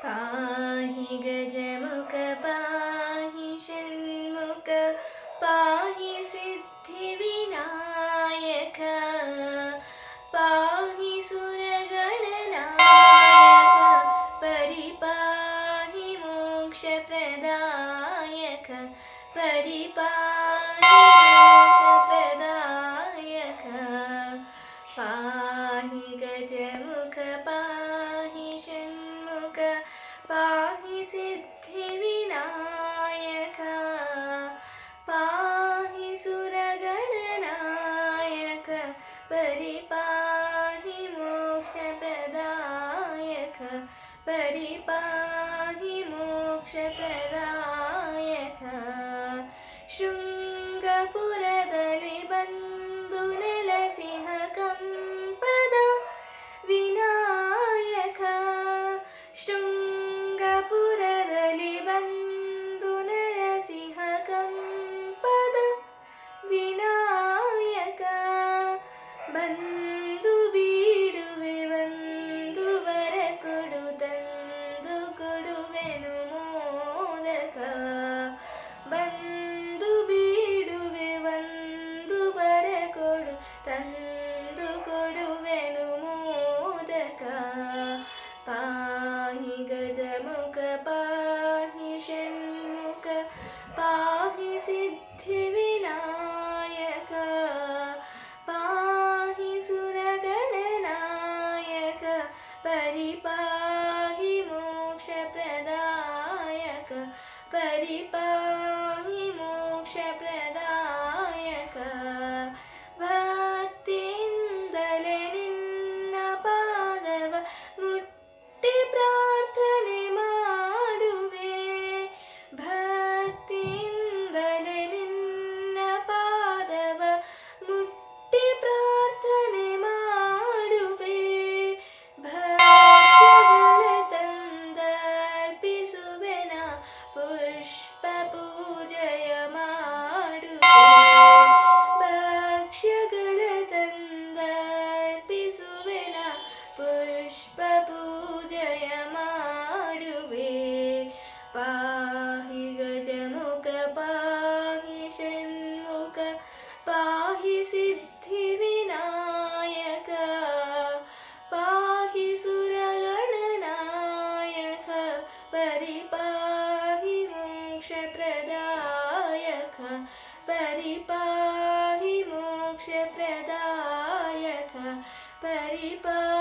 पाहि गजमुख पाहि षण्मुख पाहि सिद्धिविनायक पाहि सुरगणनायक परिपाहि मोक्षप्रदायक परिपाहि मोक्षप्रदायक पाहि गजमुख पाहि षण्मुख पाहि सिद्धिविनायक पाहि सुरगणनायक परिपाहि मोक्षप्रदायक परिपाहि मोक्षप्रदायक ಶೃಂಗಪುರದಲ್ಲಿ ಬಂದು ನೆಲೆಸಿಹ ಕಂಪದ ವಿನಾಯಕ ಶೃಂಗಪುರದಲ್ಲಿ ಬಂದು ನೆಲೆಸಿಹ ಕಂಪದ ವಿನಾಯಕ ಬಂದು ಬೀಡುವೆ ಒಂದು ವರ ಕೊಡು ತಂದು ಕೊಡುವೆನು ಮೋದಕ ಬಂದು ಬೀಡುವೆ ಒಂದು ವರ ಕೊಡು ತಂದು ಕೊಡುವೆನು ಮೋದಕ ಪಾಹಿ ಗಜಮುಖ ಪಾಹಿ ಷಣ್ಮುಖ ಪಾಹಿ ಸಿದ್ಧಿವಿನಾಯಕ ಪಾಹಿ ಸುರಗಣನಾಯಕ ಪರಿಪಾಹಿ ಮೋಕ್ಷಪ್ರದಾಯಕ ಪರಿಪಾಹಿ ಮೋಕ್ಷಪ್ರದಾಯಕ ಭಕ್ತಿಯಿಂದಲೇ ನಿನ್ನ ಪಾದವ ಮುಟ್ಟಿ ಪ್ರಾರ್ಥನೆ ಮಾಡುವೆ ಭಕ್ತಿಯಿಂದಲೇ ನಿನ್ನ ಪಾದವ ಮುಟ್ಟಿ ಪ್ರಾರ್ಥನೆ ಮಾಡುವೆ ಭಕ್ಷ್ಯಗಳ ತಂದರ್ಪಿಸುವೆನ ಪುಷ್ಪ ಪೂಜೆಯ ಮಾಡುವೆ ಭಕ್ಷ್ಯಗಳ ತಂದರ್ಪಿಸುವೆನ ಪುಷ್ಪ ಪೂಜೆಯ ಮಾಡುವೆ ಪಾಹಿ ಗಜಮುಖ ಪಾಹಿ ಷಣ್ಮುಖ ಪಾಹಿ ಸಿದ್ಧಿವಿನಾಯಕ ಪಾಹಿ ಸುರಗಣನಾಯಕ ಪರಿಪಾಹಿ ಮೋಕ್ಷಪ್ರದಾಯಕ ಪರಿಪಾಹಿ ಮೋಕ್ಷಪ್ರದಾಯಕ ಪರಿಪಾಹಿ